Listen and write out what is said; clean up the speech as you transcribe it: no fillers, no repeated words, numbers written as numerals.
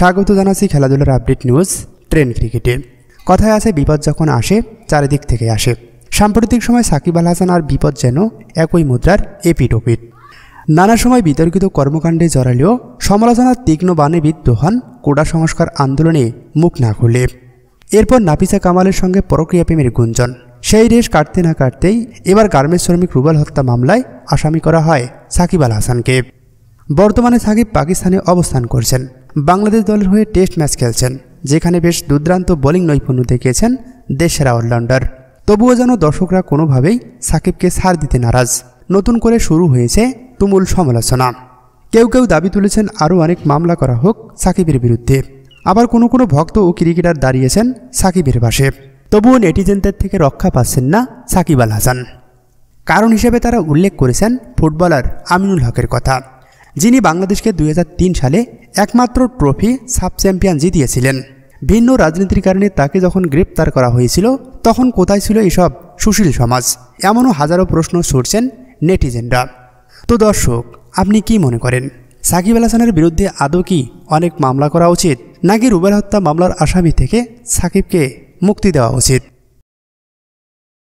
স্বাগত জানাচ্ছি খেলাধুলার আপডেট নিউজ ট্রেন্ড ক্রিকেটে। কথায় আছে বিপদ যখন আসে চারিদিক থেকে আসে। সাম্প্রতিক সময় সাকিব আল হাসান আর বিপদ যেন একই মুদ্রার এপিঠ ওপিঠ। নানা সময় বিতর্কিত কর্মকাণ্ডে জড়ালেও সমালোচনার তীক্ষ্ণ বাণে বিদ্ধ হন কোটা সংস্কার আন্দোলনে মুখ না খুলে। এরপর নাফিসা কামালের সঙ্গে পরকীয়া প্রেমের গুঞ্জন। সেই রেশ কাটতে না কাটতেই এবার গার্মেন্টস শ্রমিক রুবেল হত্যা মামলায় আসামি করা হয় সাকিব আল হাসানকে। বর্তমানে সাকিব পাকিস্তানে অবস্থান করছেন। বাংলাদেশ দলের হয়ে টেস্ট ম্যাচ খেলছেন, যেখানে বেশ দুর্দান্ত বোলিং নৈপুণ্য দেখিয়েছেন দেশের অলরাউন্ডার। তবুও যেন দর্শকরা কোনোভাবেই সাকিবকে ছাড় দিতে নারাজ। নতুন করে শুরু হয়েছে তুমুল সমালোচনা। কেউ কেউ দাবি তুলেছেন আরও অনেক মামলা করা হোক সাকিবের বিরুদ্ধে। আবার কোনো কোনো ভক্ত ও ক্রিকেটার দাঁড়িয়েছেন সাকিবের পাশে। তবুও নেটিজেনদের থেকে রক্ষা পাচ্ছেন না সাকিব আল হাসান। কারণ হিসেবে তারা উল্লেখ করেছেন ফুটবলার আমিনুল হকের কথা, যিনি বাংলাদেশকে 2003 সালে একমাত্র ট্রফি সাব চ্যাম্পিয়ন জিতিয়েছিলেন। ভিন্ন রাজনীতির কারণে তাকে যখন গ্রেপ্তার করা হয়েছিল তখন কোথায় ছিল এসব সুশীল সমাজ? এমনও হাজারো প্রশ্ন ছুড়ছেন নেটিজেনরা। তো দর্শক, আপনি কি মনে করেন, সাকিব আল হাসানের বিরুদ্ধে আদৌ কি অনেক মামলা করা উচিত, নাকি রুবেল হত্যা মামলার আসামি থেকে সাকিবকে মুক্তি দেওয়া উচিত?